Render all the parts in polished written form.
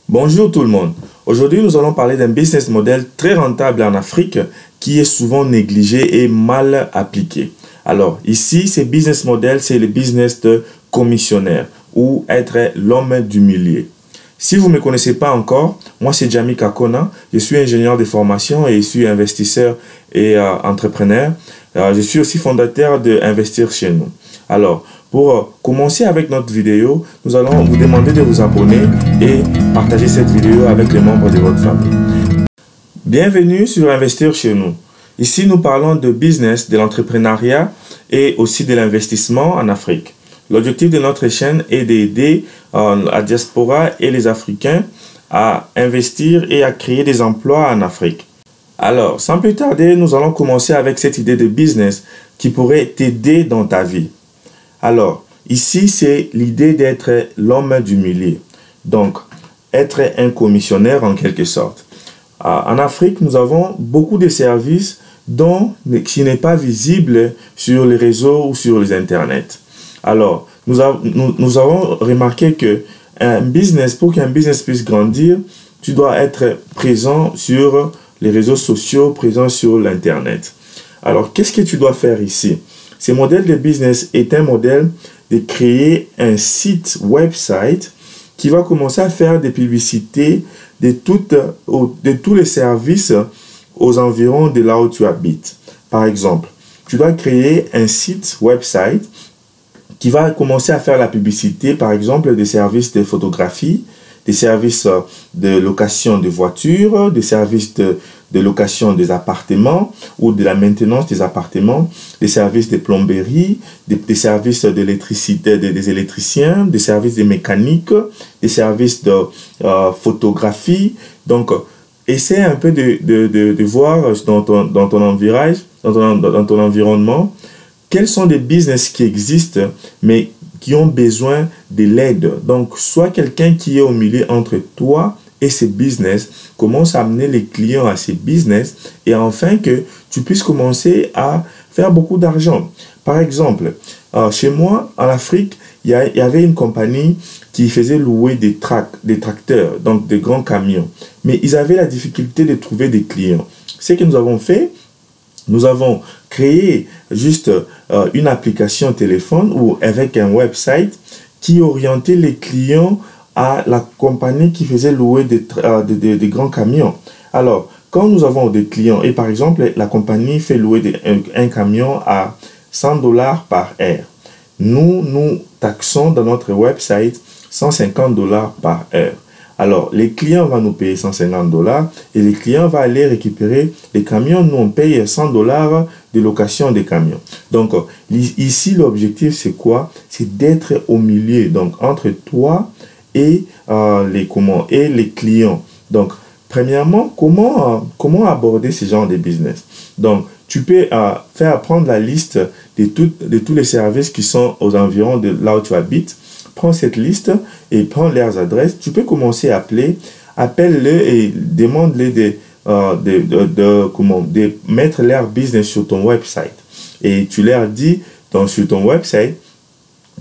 Bonjour tout le monde. Aujourd'hui, nous allons parler d'un business model très rentable en Afrique qui est souvent négligé et mal appliqué. Alors, ici, ce business model, c'est le business de commissionnaire ou être l'homme du milieu. Si vous ne me connaissez pas encore, moi c'est Jamie Kakona, je suis ingénieur de formation et je suis investisseur et entrepreneur. Je suis aussi fondateur de Investir chez nous. Alors, pour commencer avec notre vidéo, nous allons vous demander de vous abonner et partager cette vidéo avec les membres de votre famille. Bienvenue sur Investir chez nous. Ici, nous parlons de business, de l'entrepreneuriat et aussi de l'investissement en Afrique. L'objectif de notre chaîne est d'aider la diaspora et les Africains à investir et à créer des emplois en Afrique. Alors, sans plus tarder, nous allons commencer avec cette idée de business qui pourrait t'aider dans ta vie. Alors, ici, c'est l'idée d'être l'homme du milieu. Donc, être un commissionnaire en quelque sorte. En Afrique, nous avons beaucoup de services qui n'est pas visible sur les réseaux ou sur les internets. Alors, nous avons remarqué que pour qu'un business puisse grandir, tu dois être présent sur les réseaux sociaux, présent sur l'Internet. Alors, qu'est-ce que tu dois faire ici? Ce modèle de business est un modèle de créer un site website qui va commencer à faire des publicités de tous les services aux environs de là où tu habites. Par exemple, tu dois créer un site website qui va commencer à faire la publicité, par exemple, des services de photographie, des services de location de voitures, des services de location des appartements ou de la maintenance des appartements, des services de plomberie, des services d'électricité, des électriciens, des services de mécanique, des services de photographie. Donc, essaie un peu de voir dans ton environnement quels sont des business qui existent, mais qui ont besoin de l'aide. Donc, soit quelqu'un qui est au milieu entre toi et ces business, commence à amener les clients à ces business et enfin que tu puisses commencer à faire beaucoup d'argent. Par exemple, chez moi, en Afrique, il y avait une compagnie qui faisait louer des tracteurs, donc des grands camions. Mais ils avaient la difficulté de trouver des clients. Ce que nous avons fait, nous avons créé juste une application téléphone ou avec un website qui orientait les clients à la compagnie qui faisait louer des grands camions. Alors, quand nous avons des clients, et par exemple, la compagnie fait louer un camion à $100 par heure, nous taxons dans notre website $150 par heure. Alors, les clients vont nous payer $150 et les clients vont aller récupérer les camions. Nous, on paye $100 de location des camions. Donc, ici, l'objectif, c'est quoi? C'est d'être au milieu, donc entre toi et les clients. Donc, premièrement, comment aborder ce genre de business? Donc, tu peux prendre la liste de tous les services qui sont aux environs de là où tu habites. Prends cette liste et prends leurs adresses. Tu peux commencer à appelle-les et demande-les de mettre leur business sur ton website. Et tu leur dis, sur ton website,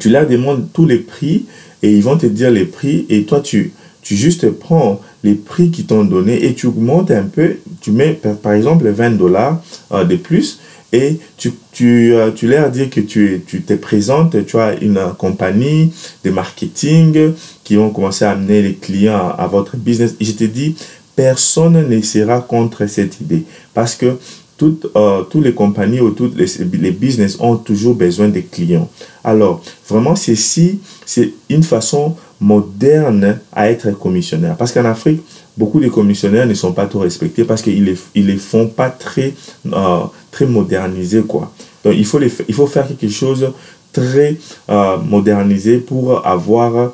tu leur demandes tous les prix et ils vont te dire les prix et toi, tu juste prends les prix qu'ils t'ont donné et tu augmentes un peu, tu mets par exemple $20 de plus et tu leur dis que tu te présentes, tu as une compagnie de marketing qui vont commencer à amener les clients à votre business. Et je te dis, personne ne sera contre cette idée parce que toutes les compagnies ou tous les business ont toujours besoin de clients. Alors, vraiment, ceci, c'est une façon moderne à être commissionnaire. Parce qu'en Afrique, beaucoup de commissionnaires ne sont pas trop respectés parce qu'ils les font pas très modernisés, quoi. Donc, il faut faire quelque chose très modernisé pour avoir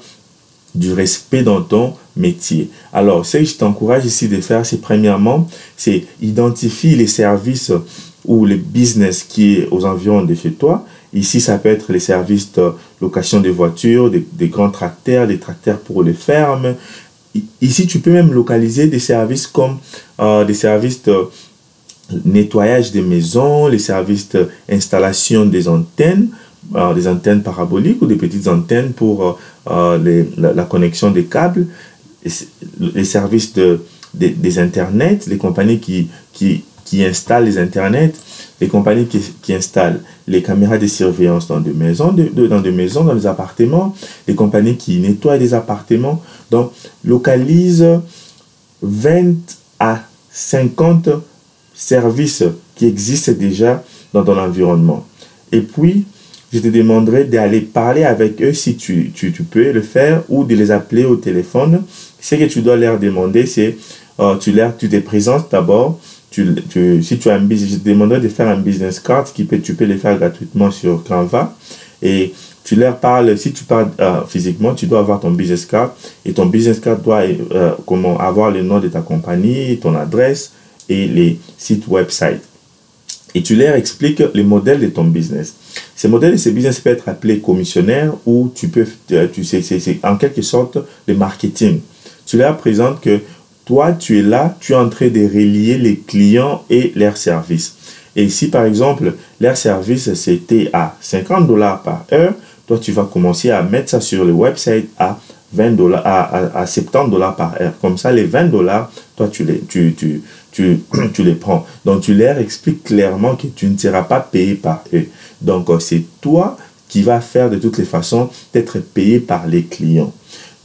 du respect dans ton métier. Alors, ce que je t'encourage ici de faire, c'est premièrement, c'est identifier les services ou le business qui est aux environs de chez toi. Ici, ça peut être les services de location de voitures, des grands tracteurs, des tracteurs pour les fermes. Ici, tu peux même localiser des services comme des services de nettoyage des maisons, les services d'installation des antennes paraboliques ou des petites antennes pour la connexion des câbles. les services des internets, les compagnies qui installent les internets, les compagnies qui installent les caméras de surveillance dans des maisons, dans des appartements, les compagnies qui nettoient des appartements. Donc, localise 20 à 50 services qui existent déjà dans ton environnement. Et puis, je te demanderai d'aller parler avec eux si tu peux le faire ou de les appeler au téléphone. Ce que tu dois leur demander, c'est tu te présentes d'abord. Si tu as un business, je te demanderai de faire un business card tu peux le faire gratuitement sur Canva. Et tu leur parles, si tu parles physiquement, tu dois avoir ton business card. Et ton business card doit avoir le nom de ta compagnie, ton adresse et les sites website. Et tu leur expliques le modèle de ton business. Ce modèle de ce business peut être appelé commissionnaire ou c'est en quelque sorte le marketing. Tu leur présentes que toi, tu es là, tu es en train de relier les clients et leurs services. Et si par exemple, leur service c'était à $50 par heure, toi tu vas commencer à mettre ça sur le website à $20, à $70 par heure. Comme ça, les $20, toi tu les prends. Donc tu leur expliques clairement que tu ne seras pas payé par eux. Donc c'est toi qui vas faire de toutes les façons d'être payé par les clients.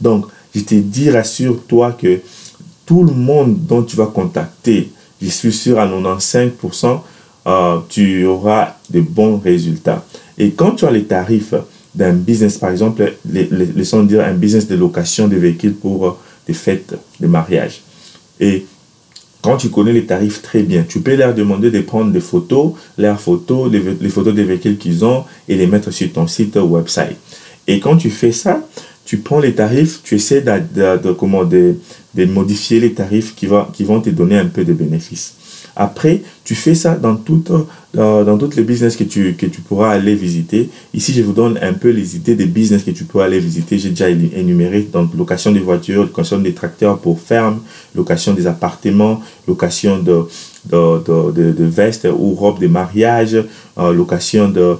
Donc je te dis, rassure-toi que tout le monde dont tu vas contacter, je suis sûr à 95%, tu auras de bons résultats. Et quand tu as les tarifs d'un business, par exemple, laissons dire un business de location de véhicules pour des fêtes de mariage. Et quand tu connais les tarifs très bien, tu peux leur demander de prendre des photos, les photos des véhicules qu'ils ont et les mettre sur ton site website. Et quand tu fais ça, tu prends les tarifs, tu essaies de modifier les tarifs qui vont te donner un peu de bénéfices. Après, tu fais ça dans toutes les business que tu pourras aller visiter. Ici, je vous donne un peu les idées des business que tu pourras aller visiter. J'ai déjà énuméré, donc location de voitures, location des tracteurs pour ferme, location des appartements, location de vestes ou robes de mariage, location de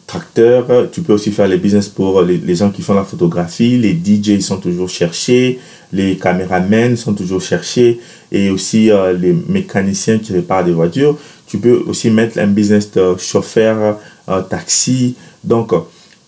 tracteurs. Tu peux aussi faire les business pour les gens qui font la photographie. Les DJ sont toujours cherchés, les caméramans sont toujours cherchés et aussi les mécaniciens qui réparent des voitures. Tu peux aussi mettre un business de chauffeur, taxi. Donc,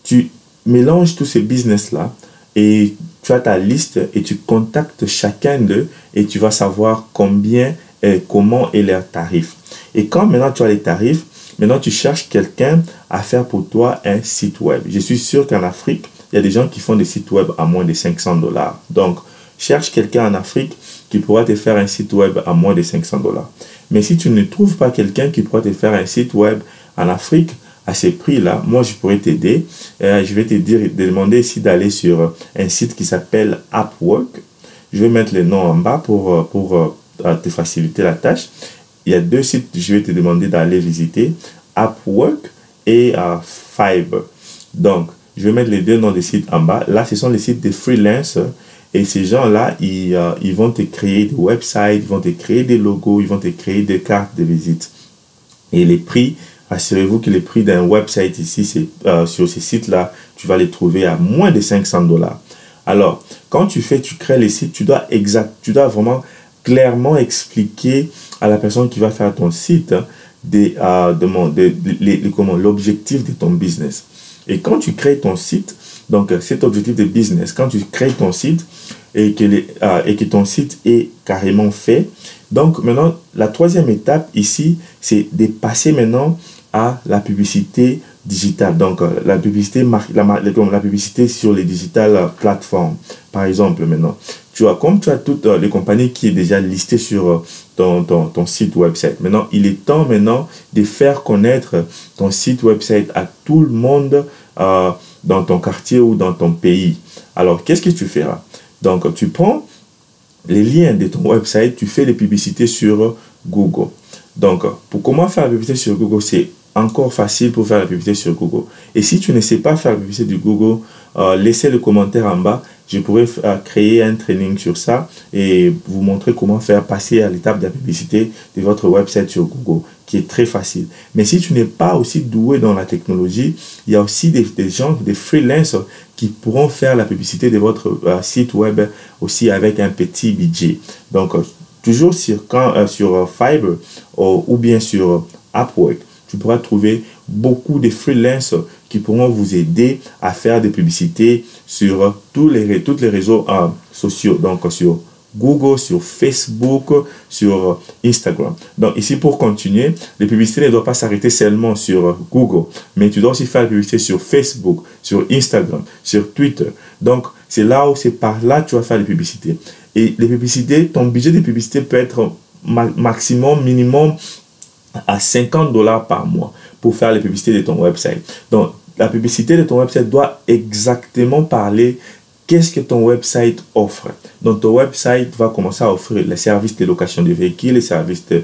tu mélanges tous ces business-là et tu as ta liste et tu contactes chacun d'eux et tu vas savoir combien et comment est leur tarif. Et quand maintenant tu as les tarifs, maintenant, tu cherches quelqu'un à faire pour toi un site web. Je suis sûr qu'en Afrique, il y a des gens qui font des sites web à moins de $500. Donc, cherche quelqu'un en Afrique qui pourra te faire un site web à moins de $500. Mais si tu ne trouves pas quelqu'un qui pourra te faire un site web en Afrique à ces prix-là, moi, je pourrais t'aider. Je vais te demander ici d'aller sur un site qui s'appelle Upwork. Je vais mettre le nom en bas pour te faciliter la tâche. Il y a deux sites que je vais te demander d'aller visiter, Upwork et Fiverr. Donc, je vais mettre les deux noms des sites en bas. Là, ce sont les sites de freelance. Et ces gens-là, ils vont te créer des websites, ils vont te créer des logos, ils vont te créer des cartes de visite. Et les prix, assurez-vous que les prix d'un website ici, sur ces sites-là, tu vas les trouver à moins de $500. Alors, quand tu crées les sites, tu dois vraiment clairement expliquer à la personne qui va faire ton site l'objectif de ton business. Et quand tu crées ton site, donc cet objectif de business, quand tu crées ton site et que ton site est carrément fait, donc maintenant la troisième étape ici, c'est de passer maintenant à la publicité digitale. Donc la publicité sur les digitales plateformes. Par exemple, maintenant, comme tu as toutes les compagnies qui est déjà listées sur ton site website. Maintenant, il est temps maintenant de faire connaître ton site website à tout le monde dans ton quartier ou dans ton pays. Alors, qu'est-ce que tu feras? Donc, tu prends les liens de ton website, tu fais les publicités sur Google. Donc, pour comment faire la publicité sur Google, c'est encore facile pour faire la publicité sur Google. Et si tu ne sais pas faire la publicité du Google, laissez le commentaire en bas. Je pourrais créer un training sur ça et vous montrer comment faire passer à l'étape de la publicité de votre website sur Google. qui est très facile. Mais si tu n'es pas aussi doué dans la technologie, il y a aussi des gens, des freelances qui pourront faire la publicité de votre site web aussi avec un petit budget. Donc, toujours sur Fiverr ou bien sur Upwork, tu pourras trouver beaucoup de freelances qui pourront vous aider à faire des publicités sur tous les réseaux sociaux, donc sur Google, sur Facebook, sur Instagram. Donc ici, pour continuer, les publicités ne doivent pas s'arrêter seulement sur Google, mais tu dois aussi faire la publicité sur Facebook, sur Instagram, sur Twitter. Donc c'est par là que tu vas faire les publicités. Et les publicités, ton budget de publicité peut être maximum, minimum à $50 par mois pour faire les publicités de ton website. Donc la publicité de ton website doit exactement parler qu'est-ce que ton website offre. Donc, ton website va commencer à offrir les services de location de véhicules, les services de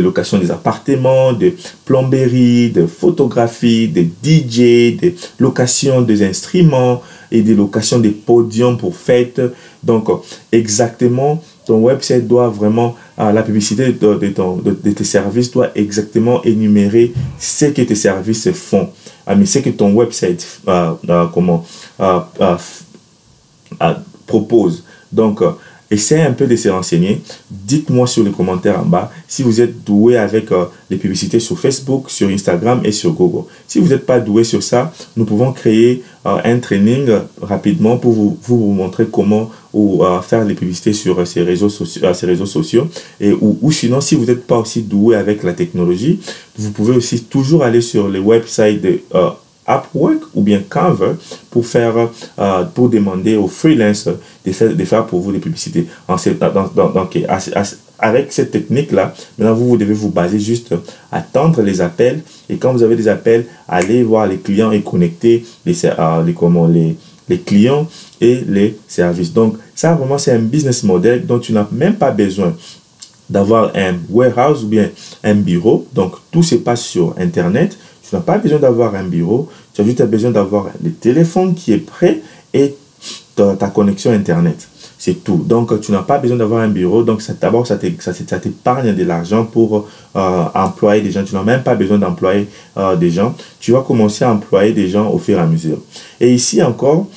location des appartements, de plomberie, de photographie, de DJ, de location des instruments et de location des podiums pour fêtes. Donc, exactement, ton website doit vraiment, la publicité de tes services doit exactement énumérer ce que tes services font. Mais ce que ton website propose. Donc, essayez un peu de se renseigner. Dites-moi sur les commentaires en bas si vous êtes doué avec les publicités sur Facebook, sur Instagram et sur Google. Si vous n'êtes pas doué sur ça, nous pouvons créer un training rapidement pour vous montrer comment faire les publicités sur ces réseaux sociaux. Ou sinon, si vous n'êtes pas aussi doué avec la technologie, vous pouvez aussi toujours aller sur les websites de Upwork ou bien Canva pour demander aux freelances de faire pour vous des publicités. Donc, avec cette technique-là, maintenant, vous devez vous baser juste attendre les appels. Et quand vous avez des appels, allez voir les clients et connecter les clients et les services. Donc, ça, vraiment, c'est un business model dont tu n'as même pas besoin d'avoir un warehouse ou bien un bureau. Donc, tout se passe sur Internet. Tu n'as pas besoin d'avoir un bureau, tu as juste besoin d'avoir le téléphone qui est prêt et ta connexion Internet. C'est tout. Donc, tu n'as pas besoin d'avoir un bureau. Donc, d'abord, ça t'épargne de l'argent pour employer des gens. Tu n'as même pas besoin d'employer des gens. Tu vas commencer à employer des gens au fur et à mesure. Et ici encore,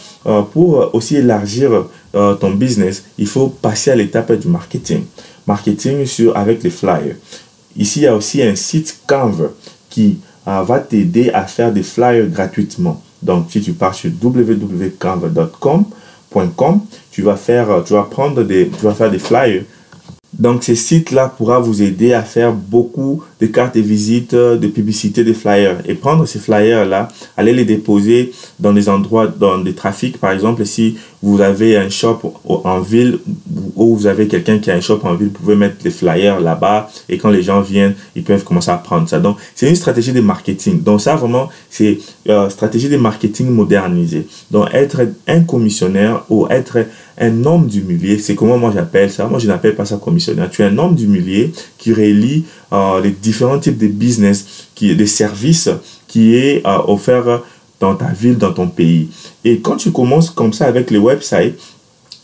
pour aussi élargir ton business, il faut passer à l'étape du marketing. Marketing avec les flyers. Ici, il y a aussi un site Canva qui va t'aider à faire des flyers gratuitement. Donc, si tu pars sur www.canva.com, tu vas faire des flyers. Donc, ce site-là pourra vous aider à faire beaucoup de cartes de visite, de publicité, de flyers. Et prendre ces flyers-là, aller les déposer dans des endroits, dans des trafics. Par exemple, si vous avez un shop en ville ou vous avez quelqu'un qui a un shop en ville, vous pouvez mettre les flyers là-bas. Et quand les gens viennent, ils peuvent commencer à prendre ça. Donc, c'est une stratégie de marketing. Donc, ça, vraiment, c'est une stratégie de marketing modernisée. Donc, être un commissionnaire ou être un homme du millier, c'est comment moi j'appelle ça. Moi, je n'appelle pas ça commissionnaire. Tu es un homme du millier qui relie les différents types de business, des services qui est offert dans ta ville, dans ton pays. Et quand tu commences comme ça avec les websites,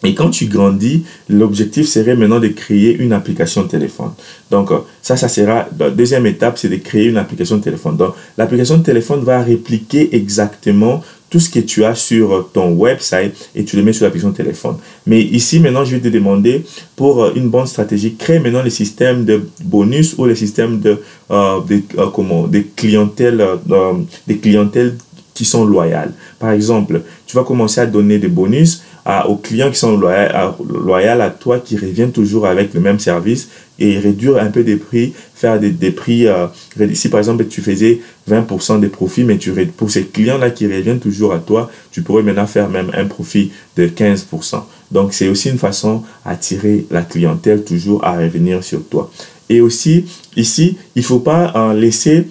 et quand tu grandis, l'objectif serait maintenant de créer une application téléphone. Donc, ça sera la deuxième étape, c'est de créer une application téléphone. Donc, l'application téléphone va répliquer exactement tout ce que tu as sur ton website et tu le mets sur l'application téléphone. Mais ici, maintenant, je vais te demander, pour une bonne stratégie, crée maintenant les systèmes de bonus ou les systèmes de clientèle qui sont loyales. Par exemple, tu vas commencer à donner des bonus aux clients qui sont loyaux à toi, qui reviennent toujours avec le même service, et réduire un peu des prix, faire des prix. Si par exemple tu faisais 20% des profits, mais pour ces clients-là qui reviennent toujours à toi, tu pourrais maintenant faire même un profit de 15%. Donc c'est aussi une façon d'attirer la clientèle toujours à revenir sur toi. Et aussi, ici, il ne faut pas laisser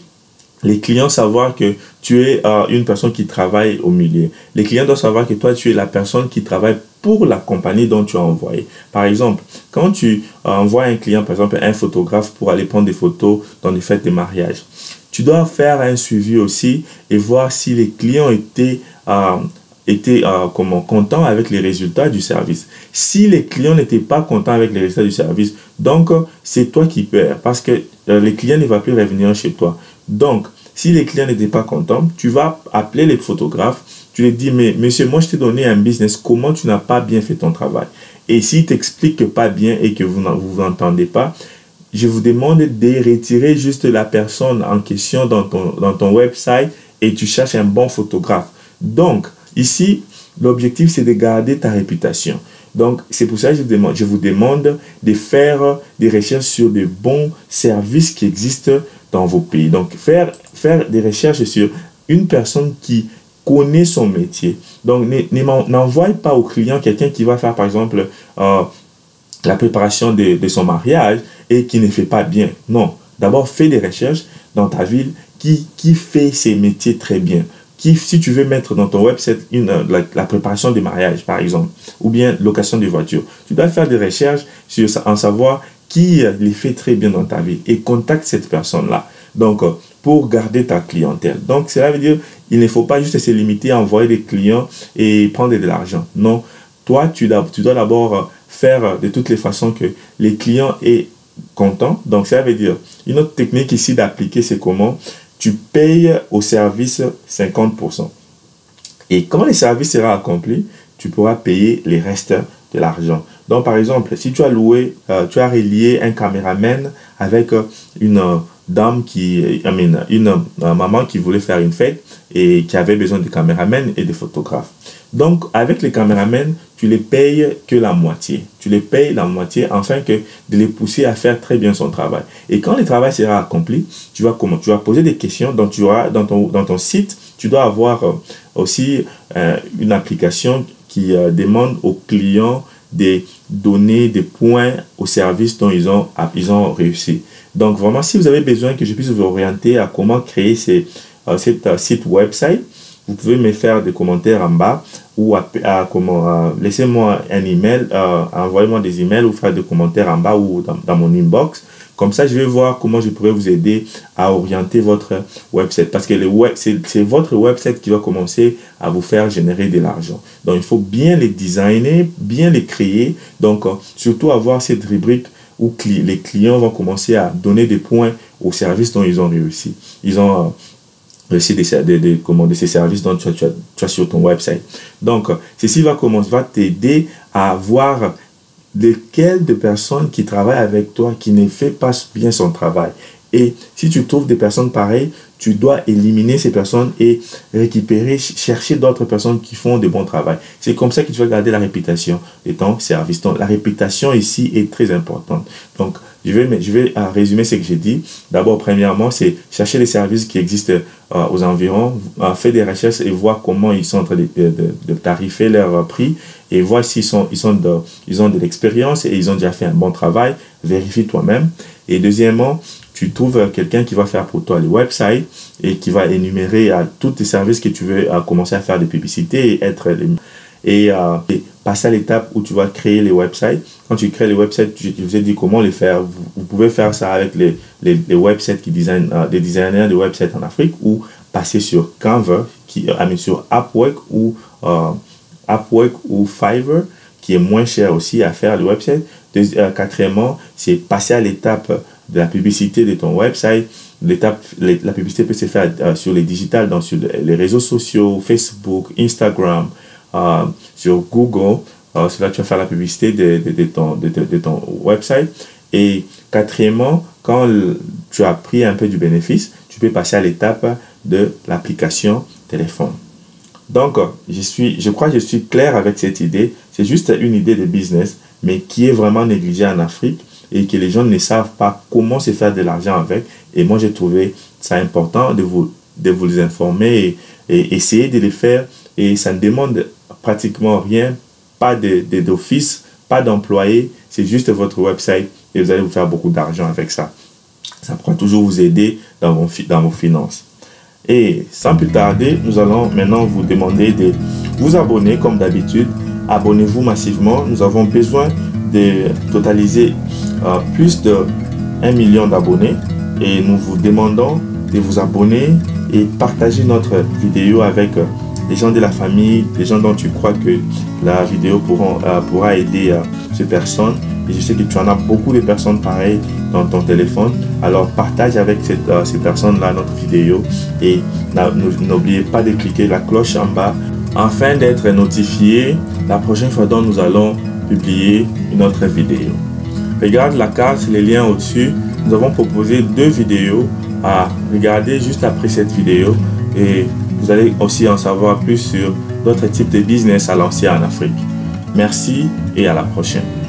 les clients savoir que tu es une personne qui travaille au milieu. Les clients doivent savoir que toi, tu es la personne qui travaille pour la compagnie dont tu as envoyé. Par exemple, quand tu envoies un client, par exemple un photographe pour aller prendre des photos dans des fêtes de mariage, tu dois faire un suivi aussi et voir si les clients étaient contents avec les résultats du service. Si les clients n'étaient pas contents avec les résultats du service, donc c'est toi qui perds, parce que les clients ne vont plus revenir chez toi. Donc, si les clients n'étaient pas contents, tu vas appeler les photographes. Tu les dis, mais monsieur, moi je t'ai donné un business, comment tu n'as pas bien fait ton travail? Et s'ils t'expliquent pas bien et que vous vous entendez pas, je vous demande de retirer juste la personne en question dans ton website et tu cherches un bon photographe. Donc, ici, l'objectif, c'est de garder ta réputation. Donc, c'est pour ça que je vous demande de faire des recherches sur de bons services qui existent dans vos pays. Donc, faire des recherches sur une personne qui connaît son métier. Donc, n'envoie pas au client quelqu'un qui va faire, par exemple, la préparation de son mariage et qui ne fait pas bien. Non. D'abord, fais des recherches dans ta ville qui fait ses métiers très bien. Si tu veux mettre dans ton website la préparation des mariages, par exemple, ou bien location de voiture, tu dois faire des recherches en savoir qui les fait très bien dans ta ville et contacte cette personne-là. Donc, pour garder ta clientèle. Donc, cela veut dire il ne faut pas juste se limiter à envoyer des clients et prendre de l'argent. Non, toi, tu dois d'abord faire de toutes les façons que les clients aient content. Donc, ça veut dire, une autre technique ici d'appliquer, c'est comment tu payes au service 50%. Et quand le service sera accompli, tu pourras payer les restes de l'argent. Donc, par exemple, si tu as relié un caméraman avec une dame une maman qui voulait faire une fête et qui avait besoin de caméraman et de photographes. Donc, avec les caméramans, tu les payes que la moitié. Tu les payes la moitié afin de les pousser à faire très bien son travail. Et quand le travail sera accompli, tu vas poser des questions. Donc, tu auras, dans ton site, tu dois avoir aussi une application qui demande aux clients de donner des points au service dont ils ont réussi. Donc, vraiment, si vous avez besoin que je puisse vous orienter à comment créer cette site website, vous pouvez me faire des commentaires en bas ou laissez-moi un email, envoyez-moi des emails ou faire des commentaires en bas ou dans mon inbox. Comme ça, je vais voir comment je pourrais vous aider à orienter votre website. Parce que c'est votre website qui va commencer à vous faire générer de l'argent. Donc, il faut bien les designer, bien les créer. Donc, surtout avoir cette rubrique où les clients vont commencer à donner des points aux services dont ils ont réussi. Ils ont réussi de commander ces services dont tu as sur ton website. Donc, ceci va t'aider à voir lesquelles de personnes qui travaillent avec toi qui ne fait pas bien son travail. Et si tu trouves des personnes pareilles, tu dois éliminer ces personnes et chercher d'autres personnes qui font de bon travail. C'est comme ça que tu vas garder la réputation de ton service. Donc, la réputation ici est très importante. Donc, je vais résumer ce que j'ai dit. D'abord, premièrement, c'est chercher les services qui existent aux environs, faire des recherches et voir comment ils sont en train de tarifer leur prix et voir s'ils ont de l'expérience et ils ont déjà fait un bon travail. Vérifie toi-même. Et deuxièmement, tu trouves quelqu'un qui va faire pour toi le website et qui va énumérer tous tes services que tu veux commencer à faire des publicités et passer à l'étape où tu vas créer les websites. Quand tu crées les websites, je vous ai dit comment les faire. Vous pouvez faire ça avec les websites des designers de websites en Afrique ou passer sur Canva, sur Upwork ou Fiverr, qui est moins cher aussi à faire le website. Quatrièmement, c'est passer à l'étape de la publicité de ton website. La publicité peut se faire sur les digitales, donc sur les réseaux sociaux, Facebook, Instagram, sur Google. Cela, tu vas faire la publicité de ton website. Et quatrièmement, quand tu as pris un peu du bénéfice, tu peux passer à l'étape de l'application téléphone. Donc, je crois que je suis clair avec cette idée. C'est juste une idée de business, mais qui est vraiment négligée en Afrique et que les gens ne savent pas comment se faire de l'argent avec. Et moi, j'ai trouvé ça important de vous les informer et essayer de les faire. Et ça ne demande pratiquement rien, pas d'office, pas d'employé. C'est juste votre website et vous allez vous faire beaucoup d'argent avec ça. Ça pourra toujours vous aider dans vos finances. Et sans plus tarder, nous allons maintenant vous demander de vous abonner comme d'habitude. Abonnez-vous massivement. Nous avons besoin de totaliser plus de 1 million d'abonnés. Et nous vous demandons de vous abonner et partager notre vidéo avec les gens de la famille, les gens dont tu crois que la vidéo pourra aider ces personnes. Et je sais que tu en as beaucoup de personnes pareilles dans ton téléphone. Alors partage avec ces personnes-là notre vidéo et n'oubliez pas de cliquer la cloche en bas afin d'être notifié la prochaine fois dont nous allons publier une autre vidéo. Regarde la carte, les liens au-dessus. Nous avons proposé 2 vidéos à regarder juste après cette vidéo et vous allez aussi en savoir plus sur d'autres types de business à lancer en Afrique. Merci et à la prochaine.